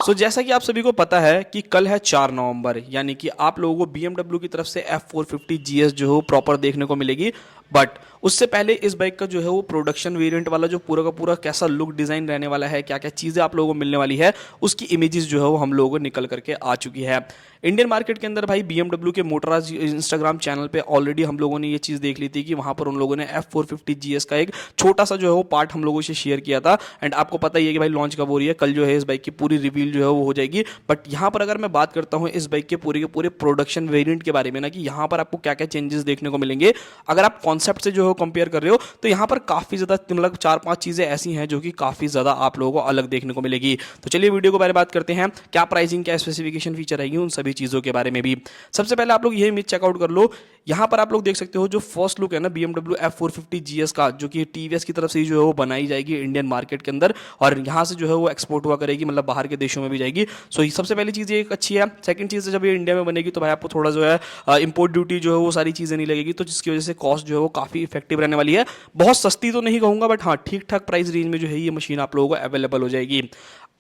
जैसा कि आप सभी को पता है कि कल है 4 नवंबर, यानी कि आप लोगों को BMW की तरफ से F450 GS जो है वो प्रॉपर देखने को मिलेगी। बट उससे पहले इस बाइक का जो है वो प्रोडक्शन वेरिएंट वाला जो पूरा का पूरा कैसा लुक डिज़ाइन रहने वाला है, क्या क्या चीज़ें आप लोगों को मिलने वाली है, उसकी इमेजेस जो है वो हम लोगों को निकल करके आ चुकी है। इंडियन मार्केट के अंदर भाई BMW के मोटराज इंस्टाग्राम चैनल पे ऑलरेडी हम लोगों ने ये चीज़ देख ली थी कि वहाँ पर उन लोगों ने F450 GS का एक छोटा सा जो है वो पार्ट हम लोगों से शेयर किया था। एंड आपको पता ही है कि भाई लॉन्च कब हो रही है, कल जो है इस बाइक की पूरी रिवील जो है वो हो जाएगी। बट यहाँ पर अगर मैं बात करता हूँ इस बाइक के पूरे प्रोडक्शन वेरिएंट के बारे में ना, कि यहाँ पर आपको क्या क्या चेंजेस देखने को मिलेंगे, अगर आप कॉन्सेप्ट से जो है कंपेयर कर रहे हो तो यहाँ पर काफ़ी ज़्यादा मतलब 4-5 चीज़ें ऐसी हैं जो कि काफ़ी ज़्यादा आप लोगों को अलग देखने को मिलेगी। तो चलिए वीडियो के बारे में बात करते हैं, क्या प्राइसिंग, क्या स्पेसिफिकेशन, फीचर रहेगी, उन सभी चीज़ों के बारे में भी। सबसे पहले आप लोग ये इमेज चेकआउट कर लो। यहाँ पर आप लोग देख सकते हो जो फर्स्ट लुक है ना BMW F450 GS का, जो कि TVS की तरफ से जो है वो बनाई जाएगी इंडियन मार्केट के अंदर, और यहाँ से जो है वो एक्सपोर्ट हुआ करेगी, मतलब बाहर के देशों में भी जाएगी। सो सबसे पहली चीज़ ये एक अच्छी है। सेकंड चीज़, जब ये इंडिया में बनेगी तो भाई आपको थोड़ा जो है इंपोर्ट ड्यूटी जो है वो सारी चीज़ें नहीं लगेगी, तो जिसकी वजह से कॉस्ट जो है वो काफ़ी इफेक्टिव रहने वाली है। बहुत सस्ती तो नहीं कहूँगा, बट हाँ ठीक ठाक प्राइस रेंज में जो है ये मशीन आप लोगों को अवेलेबल हो जाएगी।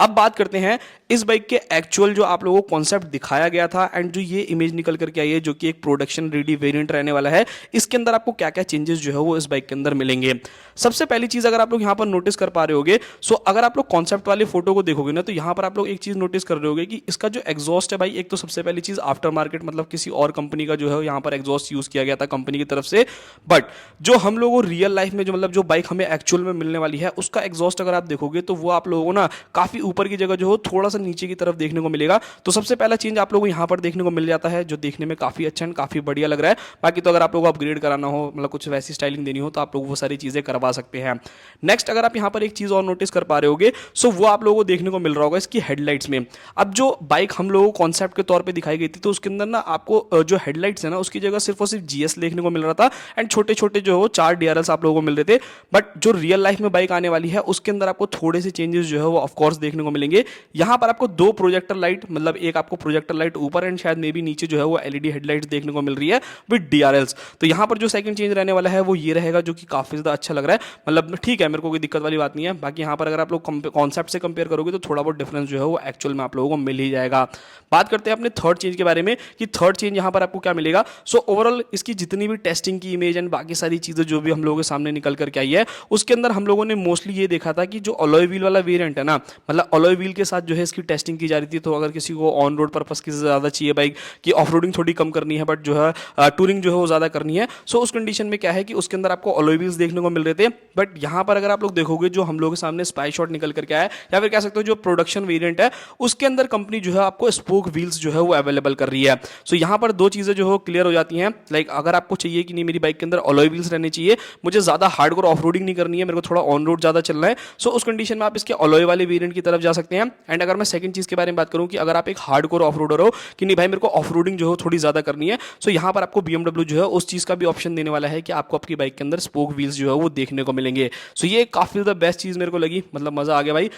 अब बात करते हैं इस बाइक के एक्चुअल जो आप लोगों को कॉन्सेप्ट दिखाया गया था एंड जो ये इमेज निकल करके आई है, जो कि एक प्रोडक्शन रेडी वेरिएंट रहने वाला है, इसके अंदर आपको क्या क्या चेंजेस जो है वो इस बाइक के अंदर मिलेंगे। सबसे पहली चीज अगर आप लोग यहाँ पर नोटिस कर पा रहे होगे, सो अगर आप लोग कॉन्सेप्ट वाले फोटो को देखोगे ना, तो यहाँ पर आप लोग एक चीज नोटिस कर रहे होगे कि इसका जो एग्जॉस्ट है भाई, एक तो सबसे पहली चीज आफ्टर मार्केट, मतलब किसी और कंपनी का जो है यहाँ पर एग्जॉस्ट यूज किया गया था कंपनी की तरफ से। बट जो हम लोगों रियल लाइफ में जो मतलब जो बाइक हमें एक्चुअल में मिलने वाली है, उसका एग्जॉस्ट अगर आप देखोगे तो वो आप लोगों को ना काफी ऊपर की जगह जो हो थोड़ा सा नीचे की तरफ देखने को मिलेगा। तो सबसे पहला चेंज आप लोगों को यहाँ पर देखने को मिल जाता है, जो देखने में काफी अच्छा एंड काफी बढ़िया लग रहा है। बाकी तो अगर आप लोगों को अपग्रेड कराना हो, मतलब कुछ वैसी स्टाइलिंग देनी हो, तो आप लोग वो सारी चीजें करवा सकते हैं। नेक्स्ट अगर आप यहाँ पर एक चीज और नोटिस कर पा रहे होगे, सो वो आप लोगों को देखने को मिल रहा होगा इसकी हेडलाइट्स में। अब जो बाइक हम लोगों को कॉन्सेप्ट के तौर पर दिखाई गई थी, तो उसके अंदर ना आपको जो हेडलाइट्स है ना, उसकी जगह सिर्फ और सिर्फ GS देखने को मिल रहा था, एंड छोटे छोटे जो है वो 4 DRLs आप लोगों को मिल रहे थे। बट जो रियल लाइफ में बाइक आने वाली है, उसके अंदर आपको थोड़े से चेंजेस जो है वो ऑफकोर्स देखने को मिलेंगे। यहाँ पर आपको 2 प्रोजेक्टर लाइट, मतलब एक आपको प्रोजेक्टर लाइट ऊपर एंड शायद मे बी नीचे जो है वो LED हेडलाइट्स देखने को मिल रही है विद DRLs। तो यहाँ पर जो सेकंड चेंज रहने वाला है वो ये रहेगा, जो कि काफी ज्यादा अच्छा लग रहा है। मतलब ठीक है, मेरे को कोई दिक्कत वाली बात नहीं है। बाकी यहाँ पर अगर आप लोग कॉन्सेप्ट से कंपेयर करोगे तो थोड़ा बहुत डिफरेंस जो है वो एक्चुअल में आप लोगों को मिल ही जाएगा। बात करते हैं अपने थर्ड चेंज के बारे में कि थर्ड चेंज यहाँ पर आपको क्या मिलेगा। सो ओवरऑल इसकी जितनी भी टेस्टिंग की इमेज एंड बाकी सारी चीजें जो भी हम लोगों के सामने निकल करके आई है, उसके अंदर हम लोगों ने मोस्टली ये देखा था कि जो अलॉय व्हील वाला वेरिएंट है ना, मतलब अलॉय व्हील के साथ जो है इसकी टेस्टिंग की जा रही थी। तो अगर किसी को ऑन रोड पर्पस की ज़्यादा चाहिए बाइक, कि ऑफ रोडिंग थोड़ी कम करनी है बट जो है टूरिंग जो है वो ज़्यादा करनी है, सो उस कंडीशन में क्या है कि उसके अंदर आपको अलॉय व्हील्स देखने को मिल रहे थे। बट यहाँ पर अगर आप लोग देखोगे, जो हम लोग के सामने स्पाई शॉट निकल करके आया, या फिर कह सकते हो जो प्रोडक्शन वेरिएंट है, उसके अंदर कंपनी जो है आपको स्पोक व्हील्स जो है वो अवेलेबल कर रही है। सो यहाँ पर 2 चीज़ें जो है क्लियर हो जाती हैं। लाइक अगर आपको चाहिए कि नहीं मेरी बाइक के अंदर अलॉय व्हील्स रहने चाहिए, मुझे ज़्यादा हार्डकोर ऑफ रोडिंग नहीं करनी है, मेरे को थोड़ा ऑन रोड ज़्यादा चलना है, सो उस कंडीशन में आप इसके अलॉय वाले वेरिएंट की तरफ जा सकते हैं। एंड अगर मैं सेकंड चीज़ के बारे में बात करूं कि अगर आप एक हार्डकोर ऑफ रोडर हो कि नहीं भाई मेरे को ऑफ रोडिंग जो है थोड़ी ज्यादा करनी है, सो यहाँ पर आपको BMW जो है उस चीज का भी ऑप्शन देने वाला है कि आपको आपकी बाइक के अंदर स्पोक व्हील्स जो है वो देखने को मिलेंगे। सो ये काफी ज्यादा बेस्ट चीज मेरे को लगी, मतलब मजा आ गया भाई।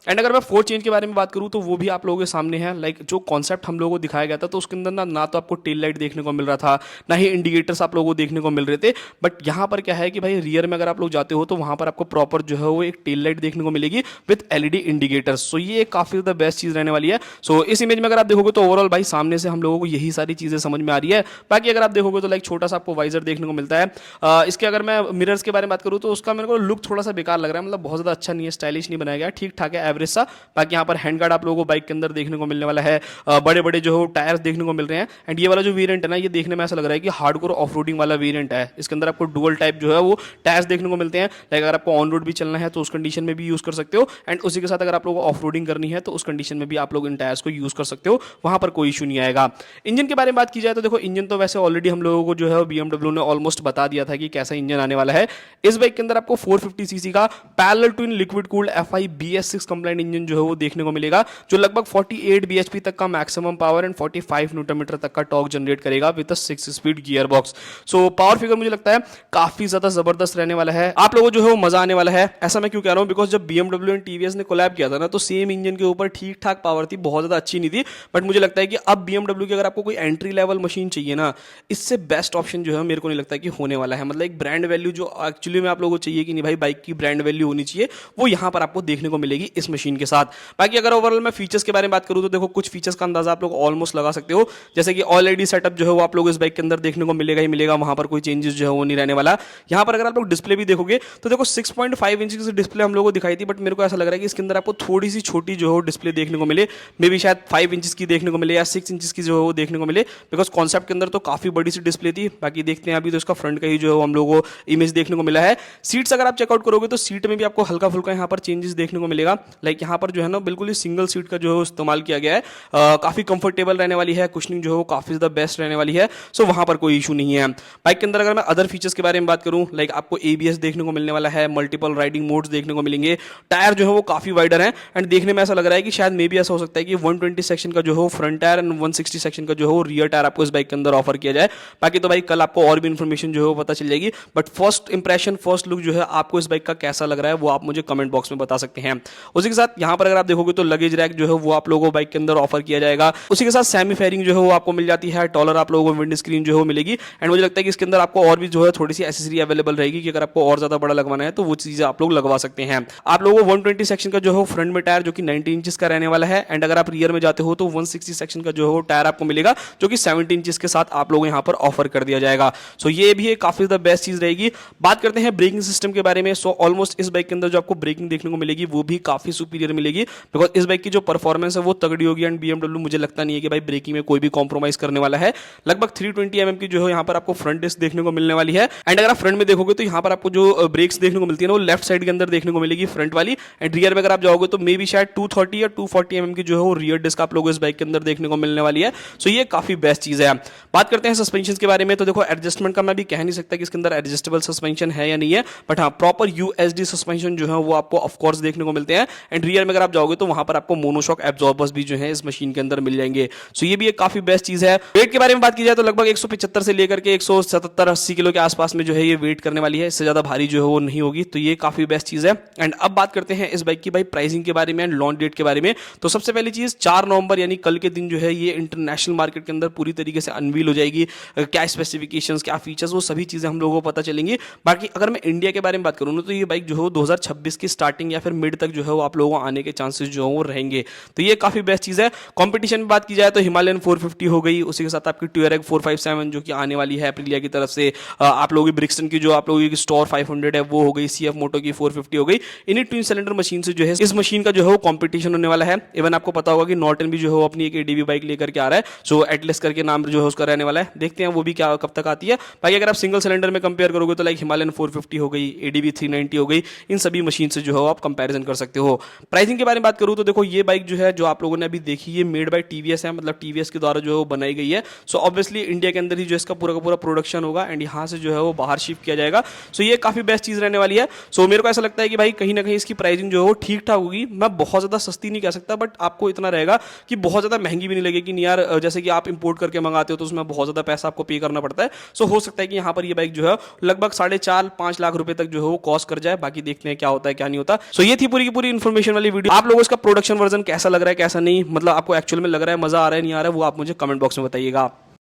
एंड अगर मैं फोर्थ चेंज के बारे में बात करूं तो वो भी आप लोगों के सामने है। लाइक जो कॉन्सेप्ट हम लोगों को दिखाया गया था, तो उसके अंदर ना तो आपको टेल लाइट देखने को मिल रहा था, ना ही इंडिकेटर्स आप लोगों को देखने को मिल रहे थे। बट यहाँ पर क्या है कि भाई रियर में अगर आप लोग जाते हो तो वहां पर आपको प्रॉपर जो है वो एक टेल लाइट देखने को मिलेगी विद LED इंडिकेटर्स। सो ये काफी ज्यादा बेस्ट चीज रहने वाली है। सो इस इमेज में अगर आप देखोगे तो ओवरऑल भाई सामने से हम लोगों को यही सारी चीजें समझ में आ रही है। बाकी अगर आप देखोगे तो लाइक छोटा सा आपको वाइजर देखने को मिलता है। इसके अगर मैं मिरर्स के बारे में बात करूँ तो उसका मेरे को लुक थोड़ा सा बेकार लग रहा है, मतलब बहुत ज्यादा अच्छा नहीं है, स्टाइलिश नहीं बनाया गया, ठीक ठाक है, एवरेज सा। बाकी यहाँ पर हैंड गार्ड आप लोगों को बाइक के अंदर देखने को मिलने वाला है, बड़े बड़े जो है टायर्स देखने को मिल रहे हैं। एंड ये वाला जो वेरिएंट है ना, ये देखने में ऐसा लग रहा है कि हार्डकोर ऑफ रोडिंग वाला वेरिएंट है। इसके अंदर आपको डुअल टाइप जो है वो टायर्स देखने को मिलते हैं। लाइक अगर आपको ऑन रोड भी चलना है तो उस कंडीशन में भी यूज कर सकते हो, एंड उसी के साथ अगर आप लोगों को ऑफ रोडिंग करनी है तो उस कंडीशन में भी आप लोग इन टायर्स को यूज कर सकते हो, वहां पर कोई इशू नहीं आएगा। इंजन के बारे में बात की जाए तो देखो, इंजन तो वैसे ऑलरेडी हम लोगों को जो है BMW ने ऑलमोस्ट बता दिया था कि कैसा इंजन आने वाला है। इस बाइक के अंदर आपको 450 सीसी का parallel twin liquid cooled FI BS6 complaint engine जो है वो देखने को मिलेगा, जो लगभग 48 bhp तक का maximum power and 45 newton metre तक का टॉर्क जनरेट करेगा with a 6 speed gearbox. So power figure मुझे लगता है काफी ज्यादा जबरदस्त रहने वाला है, आप लोगों जो है वो मजा आने वाला है। ऐसा मैं क्यों कह रहा हूं, बिकॉज जब BMW एंड TVS ने कोलैब किया था ना, तो सेम इंजन के ऊपर ठीक ठाक पावर थी, बहुत ज्यादा अच्छी नहीं थी। बट मुझे लगता है कि अब BMW की अगर आपको कोई एंट्री लेवल मशीन चाहिए ना, इससे बेस्ट ऑप्शन जो है मेरे को नहीं लगता कि होने वाला है। मतलब एक ब्रांड वैल्यू जो एक्चुअली में आप लोगों को चाहिए कि नहीं भाई बाइक की ब्रांड वैल्यू होनी चाहिए, वो यहां पर आपको देखने को मिलेगी इस मशीन के साथ। बाकी अगर ओवरऑल मैं फीचर्स के बारे में बात करूं तो देखो कुछ फीचर्स का अंदाजा आप लोग ऑलमोस्ट लगा सकते हो, जैसे कि ऑलरेडी सेटअप जो है वो आप लोग इस बाइक के अंदर देखने को मिलेगा ही मिलेगा, वहां पर कोई चेंजेस जो है वो नहीं रहने वाला। यहाँ पर अगर आप लोग डिस्प्ले भी देखोगे तो देखो 6.5 इंच की डिस्प्ले हम लोगों को दिखाई थी, बट मेरे को ऐसा लग रहा है कि इसके अंदर आपको थोड़ी सी छोटी जो है डिस्प्ले देखने को मिले, मे बी शायद 5 इंच की देखने को मिले या 6 इंच की जो है वो देखने को मिले, बिकॉज कॉन्सेप्ट के अंदर तो काफी बड़ी सी डिस्प्ले थी। बाकी देखते हैं, अभी तो इसका फ्रंट का ही जो है हम लोगों को इमेज देखने को मिला है। सीट्स अगर आप चेकआउट करोगे तो सीट में भी आपको हल्का फुल्का यहाँ पर चेंजेस देखने को मिलेगा। लाइक यहाँ पर जो है ना बिल्कुल ही सिंगल सीट का जो है इस्तेमाल किया गया है, काफी कंफर्टेबल रहने वाली है, कुशनिंग जो है वो काफी ज्यादा बेस्ट रहने वाली है, सो वहां पर कोई इशू नहीं है। बाइक के अंदर अगर मैं अदर फीचर्स के बारे में बात करूं, लाइक आपको एबीएस देखने को मिलने वाला है, मल्टीपल राइडिंग मोड्स देखने को मिलेंगे, टायर जो है वो काफी वाइडर है, एंड देखने में ऐसा लग रहा है कि शायद मे बी ऐसा हो सकता है कि 120 सेक्शन का जो है फ्रंट टायर एंड 160 सेक्शन का जो है रियर टायर आपको इस बाइक के अंदर ऑफर किया जाए। बाकी तो भाई कल आपको और भी इन्फॉर्मेशन जो है वो पता चल जाएगी, but first impression, first look जो है आपको इस बाइक का कैसा लग रहा है वो आप मुझे कमेंट बॉक्स में बता सकते हैं। उसी के साथ यहाँ पर अगर आप देखोगे तो लगेज रैक जो है वो आप लोगों को बाइक के अंदर ऑफर किया जाएगा। उसी के साथ सेमी फेयरिंग जो है वो आपको मिल जाती है, टॉलर आप लोगों को विंड स्क्रीन जो है मिलेगी, एंड मुझे लगता है कि इसके अंदर आपको और भी जो है थोड़ी सी एसेसरी अवेलेबल रहेगी कि अगर आपको और ज्यादा बड़ा लगवाना है तो वो चीजें आप लोग लगवा सकते हैं। आप लोगों को 120 सेक्शन का जो है फ्रंट में टायर जो कि 90 इंचेस का रहने वाला है, एंड अगर आप रियर में जाते हो तो 160 सेक्शन का जो है टायर आपको मिलेगा जो कि 70 इंचेस के साथ आप लोगों को यहाँ पर ऑफर कर दिया जाएगा। सो ये भी एक काफी ज्यादा बेस्ट चीज रहेगी। बात करते हैं ब्रेकिंग सिस्टम के बारे में। सो ऑलमोस्ट इस बाइक के अंदर जो आपको ब्रेकिंग देखने को मिलेगी वो भी काफी सुपीरियर मिलेगी, बिकॉज इस बाइक की जो परफॉर्मेंस है वो तगड़ी होगी, एंड BMW मुझे लगता नहीं है कि भाई ब्रेकिंग में कोई भी कॉम्प्रोमाइज करने वाला है। लगभग 320 mm की जो है यहाँ पर आपको फ्रंट डिस्क देखने को मिलने वाली है, एंड अगर आप फ्रंट में देखोगे तो यहाँ पर आपको जो ब्रेक्स देखने को मिलती है ना वो लेफ्ट साइड के अंदर देखने को मिलेगी फ्रंट वाली, एंड रियर में अगर आप जाओगे तो मे बी शायद 230 या 240 mm की जो है वो रियर डिस्क आप लोगों इस बाइक के अंदर देखने को मिलने वाली है। सो ये काफी बेस्ट चीज है। बात करते हैं सस्पेंशन के बारे में, तो देखो एडजस्टमेंट का मैं भी कह नहीं सकता कि इसके अंदर एडजस्टेबल सस्पेंशन है या नहीं है, बट हाँ प्रॉपर यूएसडी सस्पेंशन जो है वो आपको ऑफकोर्स देखने को मिलते हैं, एंड रियर में अगर आप जाओगे तो वहां पर आपको मोनोशॉक एब्जॉर्बर्स भी जो है इस मशीन के अंदर मिल जाएंगे। सो ये भी एक काफी बेस्ट चीज है। वेट के बारे में बात की जाए तो लगभग 175 से लेकर के 177-80 किलो के आसपास में जो है ये वेट करने वाली है, इससे ज्यादा भारी जो है वो नहीं होगी, तो ये काफी बेस्ट चीज है। एंड अब बात करते हैं इस बाइक की भाई प्राइसिंग के बारे में एंड लॉन्च डेट के बारे में। तो सबसे पहली चीज 4 नवंबर यानी कल के दिन जो है ये इंटरनेशनल मार्केट के अंदर पूरी तरीके से अनवील हो जाएगी। क्या स्पेसिफिकेशंस, क्या फीचर्स, वो सभी चीजें हम लोगों को पता चलेंगी। बाकी अगर मैं इंडिया के बारे में बात करूँ तो ये बाइक जो है 2026 की स्टार्टिंग या फिर मिड तक जो है वो आप लोगों को आने के चांसेस जो है वो रहेंगे, तो ये काफी बेस्ट चीज है। कंपटीशन में बात की जाए तो हिमालयन 450 हो गई, उसी के साथ आपकी ट्यूरेग 457 जो कि आने वाली है अप्रिलिया की तरफ से, आप लोगों की ब्रिक्सटन की जो आप लोगों की स्टोर 500 है वो हो गई, CF मोटो की 450 हो गई। इन्हीं ट्विन सिलेंडर मशीन से जो है इस मशीन का जो है वो कंपटीशन होने वाला है। इवन आपको पता होगा कि नॉर्टन भी जो है अपनी एक ADV बाइक लेकर के आ रहा है, सो एटलस करके नाम जो है उसका रहने वाला है। देखते हैं वो भी क्या कब तक आती है। बाकी अगर आप सिंगल सिलेंडर में कंपेयर करोगे तो लाइक हिमालयन 450 हो गई, ADV 390 हो गई, इन सभी मशीन से जो है आप कंपैरिजन कर सकते हो। प्राइसिंग के बारे में बात करूं तो देखो ये बाइक जो है जो आप लोगों ने अभी देखी ये मेड बाय TVS है, मतलब TVS के द्वारा जो है वो बनाई गई है। सो ऑब्वियसली इंडिया के अंदर ही जो इसका पूरा का पूरा प्रोडक्शन होगा एंड यहाँ से जो है वो बाहर शिफ्ट किया जाएगा। सो ये काफी बेस्ट चीज रहने वाली है। सो मेरे को ऐसा लगता है कि भाई कहीं ना कहीं इसकी प्राइसिंग जो है वो ठीक ठाक होगी। मैं बहुत ज्यादा सस्ती नहीं कह सकता, बट आपको इतना रहेगा कि बहुत ज्यादा महंगी भी नहीं लगेगी। नहीं यार, जैसे कि आप इंपोर्ट करके मंगाते हो तो उसमें बहुत ज्यादा पैसा आपको पे करना पड़ता है। सो हो सकता है कि यहाँ पर ये बाइक जो है लगभग 4.5-5 लाख रुपए तक जो है वो कॉस्ट कर जाए। बाकी देखते हैं क्या होता है क्या नहीं होता। सो ये थी पूरी की पूरी इन्फॉर्मेशन वाली वीडियो। आप लोगों को इसका प्रोडक्शन वर्जन कैसा लग रहा है, कैसा नहीं, मतलब आपको एक्चुअल में लग रहा है, मजा आ रहा है, नहीं आ रहा है, वो आप मुझे कमेंट बॉक्स में बताइएगा।